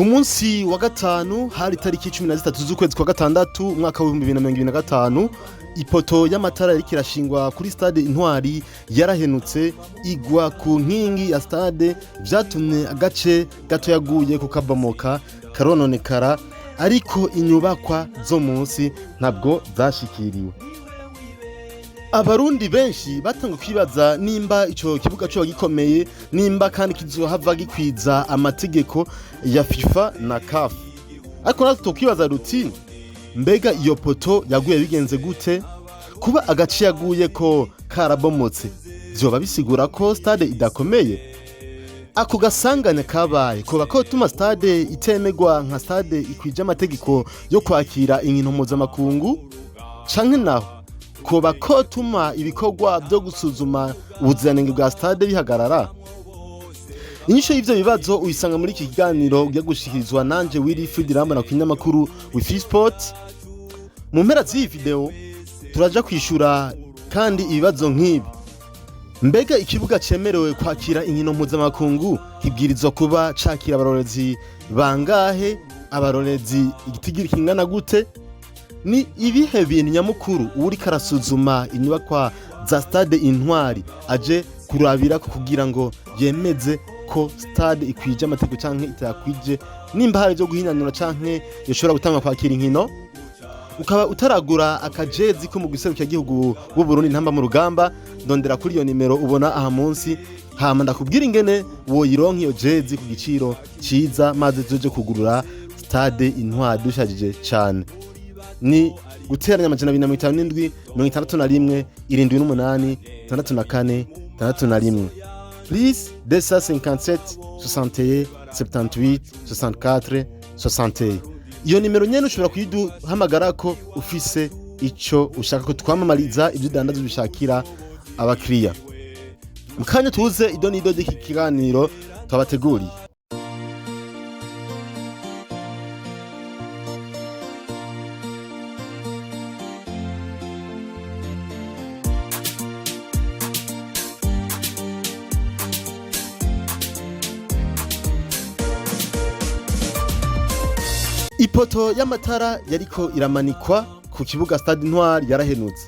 Ku munsi wa gatanu hari tariki 13 z'ukwezi kwa gatandatu umwaka wa 2025 ipoto y'amatara yariko irashingwa kuri stade Intwari yarahenutse igwa ku nkingi ya stade vyatumye agace gato yaguye ku kabomoka karononekara ariko inyubakwa zo munsi ntabwo zashikiriwe. Abarundi benshi batanga kwibaza nimba ico kibuga cyo gikomeye nimba kandi kizohava gikwiza amategeko ya FIFA na CAF. Ariko natwe tokwibaza ruti mbega iyo poto yaguye bigenze gute kuba agace yaguye ko karabomotse byoba bisigura ko stade idakomeye. Ako gasanganya kabaye ko bakotuma stade itemegwa nka stade ikwije amategeko yo kwakira inkino mpuzamakungu canke naho ko bakotuma ibikorwa byo gusuzuma ubuziranenge bwa stade bihagarara. Inyisho y'ivyo bibazo uyisanga muri iki kiganiro ugiye gushikirizwa nanje Wilfried Irambona ku kinyamakuru Wifi Sport. Mu mpera z'iyi video turaja kwishura kandi ibibazo nk'ibi: mbega ikibuga cemerewe kwakira inkino mpuzamakungu kibwirizwa kuba cakira abarorezi bangahe, abarorezi igitigiri kingana gute, ni ibihe bintu nyamukuru uri karasuzuma inyubakwa za stade Intwari aje kurabira ko kugira ngo yemeze ko stade ikwije amategeko canke itakwije, nimba hari byo guhinanura canke yoshobora gutanga kwakira inkino. Ukaba utaragura akajezi ko mu giserukira gihugu b'u Burundi ntamba mu rugamba, ndondera kuri iyo nimero ubona aha munsi, hama ndakubwira ingene woyironka iyo jezi ku giciro ciza maze tuje kugurura stade Intwari dushajije cyane. Ni guteranya amajana 257 61 78 64 61. Please 257 61 78 64 61. Iyo nimero nyene ushobora kuyiduhamagara ko ufise ico ushaka ko twamamariza ibyo dandazo bishakira abakiriya. Mukanya tuze idonido y'iki kiganiro twabateguriye. Ipoto y'amatara yariko iramanikwa ku kibuga stade Intwari yarahenutse.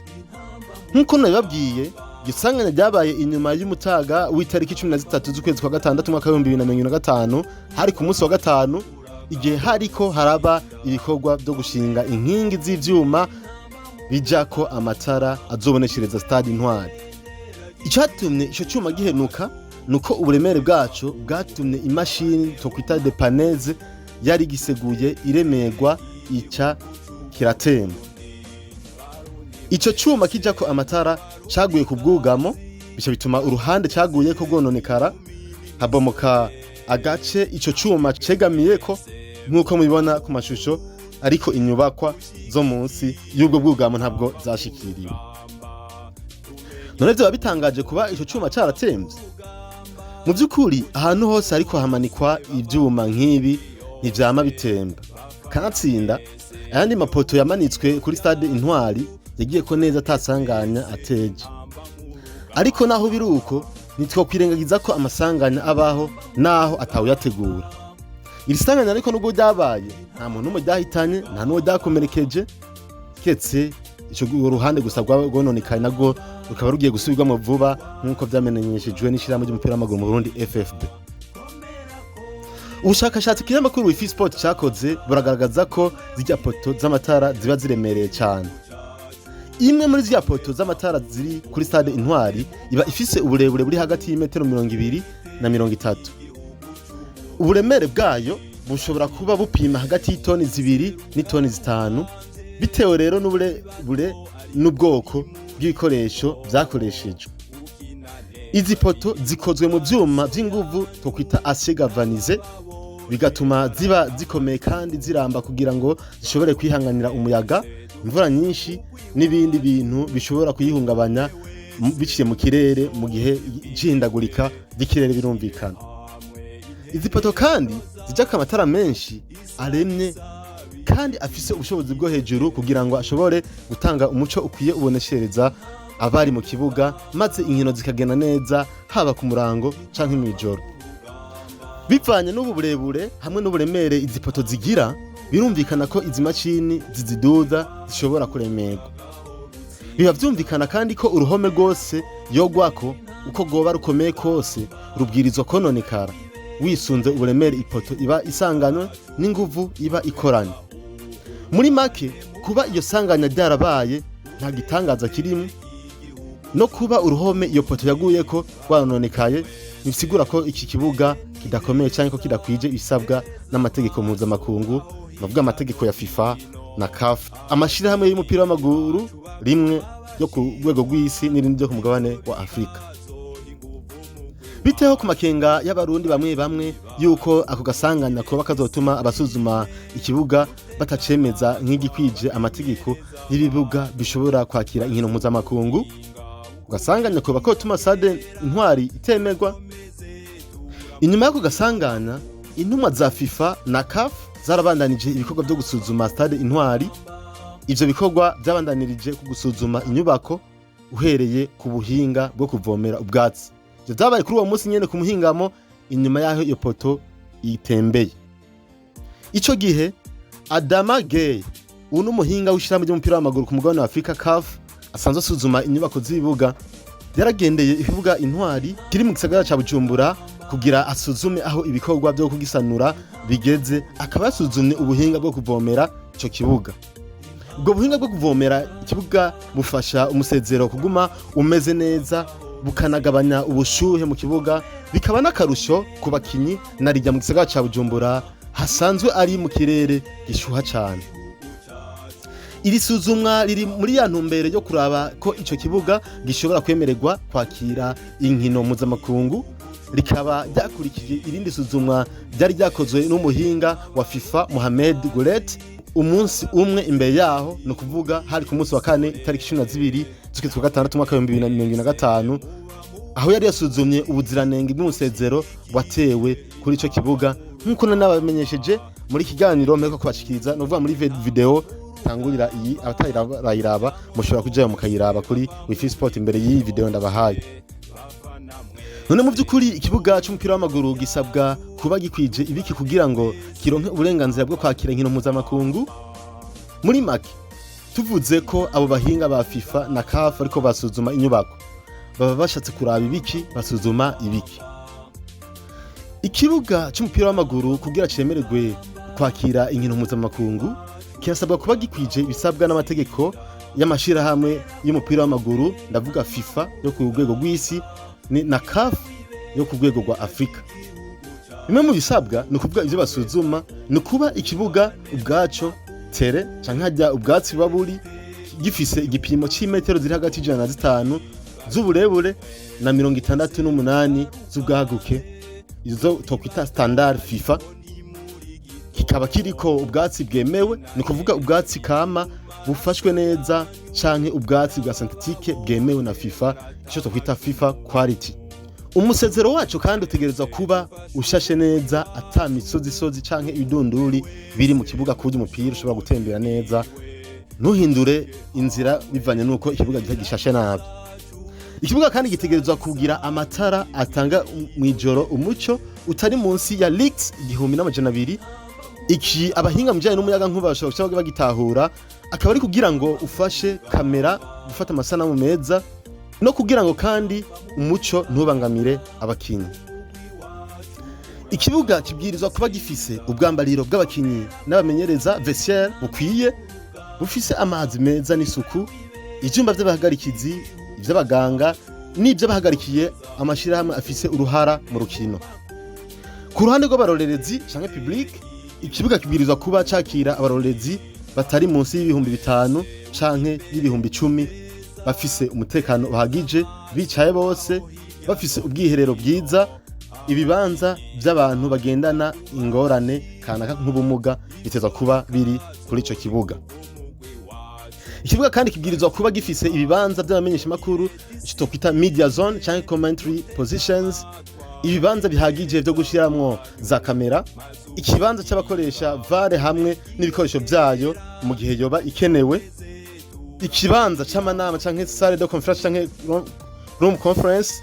Nkuko nabibabwiye, gisanganya ryabaye inyuma y'umutaga w'itariki 13 z'ukwezi kwa gatandatu mwaka wa 2025 hari ku munsi wa gatanu, igihe hariko haraba ibikorwa byo gushinga inkingi z'ivyuma bijako amatara azoboneshereza stade Intwari. Icatumye ico cyuma gihenuka nuko uburemere bwaco bwatumye imashini tokwita depaneze yari giseguye iremegwa ica kiratemba. Ico cyuma kijako amatara caguye ku bwugamo, bice bituma uruhande caguye ko gononekara, habomoka agace ico cyuma cegamiyeko nkuko mubibona ku mashusho, ariko inyubakwa zo munsi y'ubwo bwugamo ntabwo zashikiriwe. None byo bitangaje kuba ico cyuma caratemvye. Mu byukuri ahantu hose ariko hamanikwa ivyuma nk'ibi ivyama bitemba. Kanatsinda ayandi mapoto yamanitswe kuri stade Intwari yagiye ko neza atasanganya ateje. Ariko naho biruko nitwo kwirengagiza ko amasanganya abaho naho atawuyategura. Iri sanganya ariko nubwo byabaye nta muntu umwe byahitanye, nta n'uwo byakomerekeje, ketse ico ruhande gusa rwononekaye nago rukaba rugiye gusubirwamo vuba nkuko vyamenyeshejwe n'ishirahamwe ry'umupira w'amaguru mu Burundi FFB. Ubushakashatsi kinyamakuru Wifi Sport cyakoze buragaragaza ko zijya poto z'amatara ziba ziremereye cyane. Imwe muri zijya poto z'amatara ziri kuri stade Intwari iba ifise uburebure buri hagati y'imetero 20 na 30. Uburemere bwayo bushobora kuba bupima hagati y'itoni 2 n'itoni 5, bitewe rero n'uburebure n'ubwoko bw'ibikoresho byakoreshejwe. Izi poto zikozwe mu byuma by'inguvu tokwita acier galvanisé, bigatuma ziba zikomeye kandi ziramba kugira ngo zishobore kwihanganira umuyaga, imvura nyinshi n'ibindi bintu bishobora kuyihungabanya biciye mu kirere mu gihe c'ihindagurika ry'ikirere birumvikana. Izi poto kandi zijako amatara menshi aremye kandi afise ubushobozi bwo hejuru kugira ngo ashobore gutanga umuco ukwiye uboneshereza abari mu kibuga, maze inkino zikagenda neza haba ku murango canke mw'ijoro. bivanye n'ubu burebure hamwe n'uburemere izi poto zigira, birumvikana ko izi mashini ziziduza zishobora kuremerwa. Biba vyumvikana kandi ko uruhome rwose yogwako uko rwoba rukomeye kose rubwirizwa kononekara wisunze uburemere ipoto iba isanganywe n'inguvu iba ikoranye. Muri make, kuba iyo sanganya ryarabaye nta gitangaza kirimo, no kuba uruhome iyo poto yaguyeko rwanonekaye ntibisigura ko iki kibuga kidakomeye cyangwa ko kidakwije ibisabwa n'amategeko mpuzamakungu, bavuga amategeko ya FIFA na CAF, amashirahamwe y'umupira w'amaguru rimwe yo ku rwego rw'isi n'irindi ryo ku mugabane wa Afrika. Biteho ku makenga y'abarundi bamwe bamwe yuko ako gasanganya ko bakazotuma abasuzuma ikibuga batacemeza nk'igikwije amategeko y'ibibuga bishobora kwakira inkino mpuzamakungu, gasanganya ko bakotuma stade Intwari itemerwa. Inyuma y'ako gasanganya, intumwa za FIFA na CAF zarabandanije ibikorwa byo gusuzuma stade Intwari. Ivyo bikorwa byabandanirije ku gusuzuma inyubako uhereye ku buhinga bwo kuvomera ubwatsi. Ivyo byabaye kuri uwo munsi nyene ku muhingamo inyuma yaho iyo poto itembeye. Ico gihe Adama Gueye, uno muhinga w'ishirahamwe ry'umupira w'amaguru ku mugabane wa Afrika CAF, asanzwe asuzuma inyubako z'ibibuga, yaragendeye ikibuga Intwari kiri mu gisagara ca Bujumbura kugira asuzume aho ibikorwa byo kugisanura bigeze, akaba yasuzumye ubuhinga bwo kuvomera ico kibuga. Ubwo buhinga bwo kuvomera ikibuga bufasha umusezero kuguma umeze neza, bukanagabanya ubushuhe mu kibuga, bikaba n'akarusho ku bakinyi narijya mu gisagara ca Bujumbura hasanzwe ari mu kirere gishuha cyane. Iri suzumwa riri muri ya ntumbere yo kuraba ko ico kibuga gishobora kwemererwa kwakira inkino mpuzamakungu, rikaba ryakurikije irindi suzumwa ryari ryakozwe n'umuhinga wa FIFA Mohamed Goulet umunsi umwe imbere yaho, no kuvuga hari ku munsi wa kane itariki 12 z'ukwezi kwa gatandatu mwaka 2025, aho yari yasuzumye ubuziranenge bw'umusezero watewe kuri ico kibuga. Nkuko nabamenyesheje muri kiganiro mpereko kubashikiriza, no vuga muri video tangurira iyi abatayiraba mushobora kujayo mukayiraba kuri Wifi Sport imbere y'iyi video ndabahaye. None mu by'ukuri ikibuga cy'umupira w'amaguru gisabwa kuba gikwije ibiki kugira ngo kironke uburenganzira bwo kwakira inkino mpuzamakungu? Muri make, tuvuze ko abo bahinga ba FIFA na CAF ariko basuzuma inyubako, baba bashatse kuraba ibiki, basuzuma ibiki. Ikibuga cy'umupira w'amaguru kugira cemererwe kwakira inkino mpuzamakungu kirasabwa kuba gikwije ibisabwa n'amategeko y'amashirahamwe y'umupira w'amaguru, ndavuga FIFA yo ku rwego rw'isi na CAF yo ku rwego rwa Afrika. Bimwe mu bisabwa ni ukuvuga ivyo basuzuma ni kuba ikibuga ubwaco tere canke hajya ubwatsi buba buri gifise igipimo c'imetero ziri hagati y'105 z'uburebure na 68 z'ubwaguke, izo tokwita standard FIFA. Kikaba kiriko ubwatsi bwemewe, ni kuvuga ubwatsi kama bufashwe neza canke ubwatsi bwa synthetique bwemewe na FIFA, ico tokwita FIFA quality. Umusezero wacu kandi utegerezwa kuba ushashe neza, ata misozi canke ibidunduri biri mu kibuga kuburyo umupira ushobora gutembera neza, ntuhindure inzira bivanye nuko ikibuga gishashe nabi. Ikibuga kandi gitegerezwa kugira amatara atanga mwijoro umuco utari munsi ya lux 1200. Iki abahinga mujanye n'umuyaga nkuba bashobora bagitahura, akaba ari kugira ngo ufashe kamera gufata amasanamu meza, no kugira ngo kandi umuco ntubangamire abakinyi. Ikibuga kibwirizwa kuba gifise ubwambariro bw'abakinyi n'abamenyereza vestiaire bukwiye, bufise amazi meza n'isuku, ivyumba vy'abahagarikizi, ivy'abaganga n'ivy'abahagarikiye amashirahamwe afise uruhara mu rukino. Ku ruhande rw'abarorerezi canke public, ikibuga kibwirizwa kuba cakira abarorerezi batari munsi y'ibihumbi 5 canke y'ibihumbi 10, bafise umutekano uhagije, bicaye bose, bafise ubwiherero bwiza, ibibanza by'abantu bagendana ingorane kanaka nk'ubumuga bitezwa kuba biri kuri ico kibuga. Ikibuga kandi kibwirizwa kuba gifise ibibanza by'abamenyesha makuru, ico tokwita media zone canke commentary positions, ibibanza bihagije byo gushiramwo za kamera, ikibanza cy'abakoresha VAR hamwe n'ibikoresho byayo mu gihe yoba ikenewe, ikibanza c'amanama canke salle de conférence canke room conference,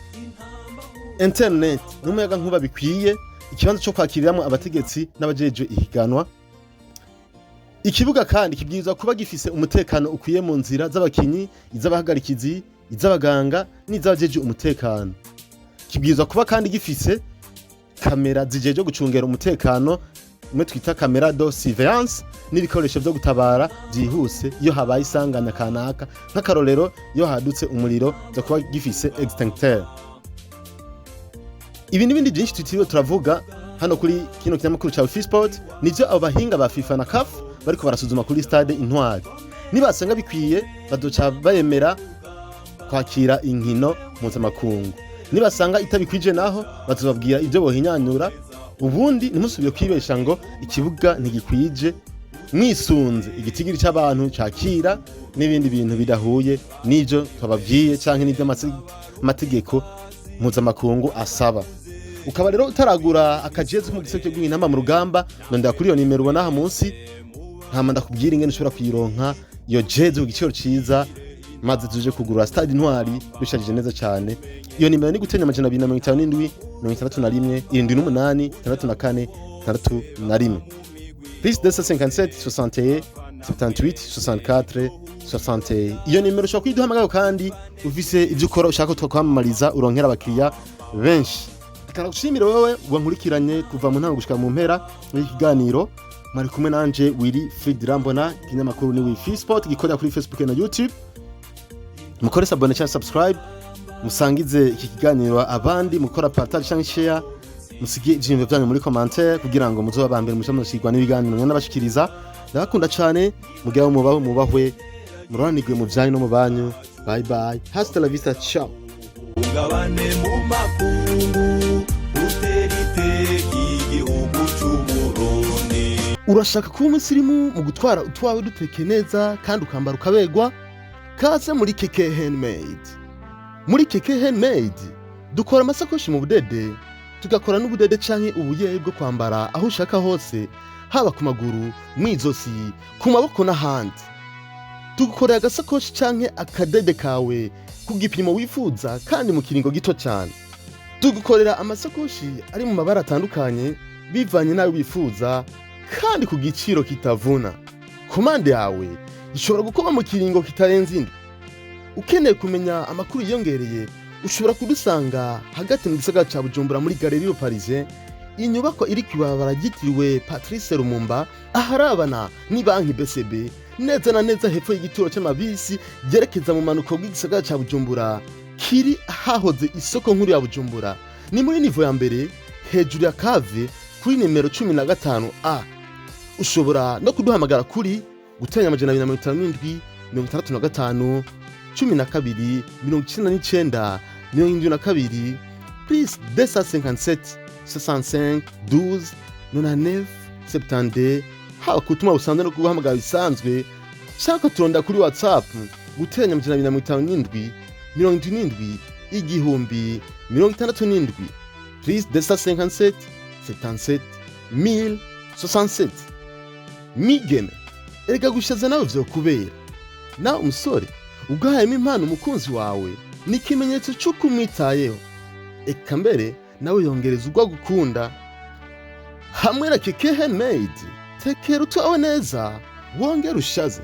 internet n'umuyaga nkuba bikwiye, ikibanza cyo kwakiriramwo abategetsi n'abajejwe ihiganwa. Ikibuga kandi kibwirizwa kuba gifise umutekano ukwiye mu nzira z'abakinyi, iz'abahagarikizi, iz'abaganga n'iz'abajejwe umutekano. Kibwirizwa kuba kandi gifise kamera zijeje gucungera umutekano, mwe twita kamera de surveillance, n'ibikoresho vyo gutabara byihuse iyo habaye isanganya kanaka, nk'akarorero iyo hadutse umuriro zo kuba gifise extincteur. Ibi n'ibindi byinshi tutiriwe turavuga hano kuri kino kinyamakuru ca Fisport, nivyo abo bahinga ba FIFA na CAF bariko barasuzuma kuri stade Intwari. Nibasanga bikwiye badoca bayemera kwakira inkino mpuzamakungu. Nibasanga itabikwije naho bazobabwira ibyo bohinyanyura, ubundi nimusubiye kwibesha ngo ikibuga ntigikwije, mwisunze igitigiri cy'abantu cakira n'ibindi bintu bidahuye n'ivyo twababwiye canke n'ivyo amategeko mpuzamakungu asaba. Ukaba rero utaragura akajezi mu giseke gw'intama mu rugamba, ndondera kuri iyo nimero ubona aha munsi, ntama ndakubwira ingene ushobora kuyironka iyo jezi ku giciro ciza, maze tuje kugura stade Intwari bishajije neza cyane. Iyo nimero ni gutenya 257 61 78 64 61 plus 257 61 78 64 61. Iyo nimero ushobora kuyiduhamagara kandi ufise ivyo ukora ushaka twakwamamariza uronkera abakiriya benshi. Karagushimira wewe wankurikiranye kuva mu ntango gushika mu mpera y'ikiganiro. Mari kumwe nanje Willy Fridrambona, kinyamakuru ni Fisport gikorera kuri Facebook na YouTube. Mukore abone cyangwa subscribe, musangize iki kiganiro abandi, mukora partage cyangwa share, musige ijimbo byanyu muri commentaire kugira ngo muzoba bambere mushikirwa n'ibiganiro n'abashikiriza. Ndabakunda cyane, mugiye mubahwe, muranigwe mu byanyu no mu banyu. Bye bye, hasta la vista, ciao. Ungabane mu makungu uteriteki igihugu c'Uburundi. Urashaka kuba umusirimu mu gutwara utwawe duteke neza kandi ukambara ukabegwa? Kaze muri Keke Handmade. Muri Keke Handmade dukora amasakoshi mu budede, tugakora n'ubudede canke ubuye bwo kwambara aho ushaka hose, haba ku maguru, mwizosi, ku maboko n'ahandi. Tugukorera agasakoshi canke akadede kawe ku gipimo wifuza kandi mu kiringo gito cyane. Tugukorera amasakoshi ari mu mabara atandukanye bivanye nayo wifuza kandi ku giciro kitavuna. Komande yawe ishobora gukorwa mu kiringo kitarenze indwi. Ukeneye kumenya amakuru yiyongereye, ushobora kudusanga hagati mu gisagara ca Bujumbura muri Galerie Parisien, inyubako iri kwibabara ryitiriwe Patrice Lumumba, aharabana ni banki BCB, neza na neza hepfo y'igituro cy'amabisi byerekeza mu manuko bw'igisagara ca Bujumbura, kiri hahoze isoko nkuru ya Bujumbura. Ni muri nivo ya mbere hejuru ya kave kuri nimero 15A. Ushobora no kuduhamagara kuri gutenya 257 65 12 99 72 plus 257 65 12 99 72. Haba kutuma usanzwe no kuguhamagara bisanzwe, shaka turonda kuri WhatsApp gutenya 257 77 igihumbi 67 plus 257 77 1067. Migeme, erega gushaza nawe vyokubera. Na umusore ugahayemo impano umukunzi wawe ni ikimenyetso cy'uko umwitayeho, eka mbere nawe yongereza ugwa gukunda. Hamwe na Keke Handmade tekera utwawe neza wongera ushaze.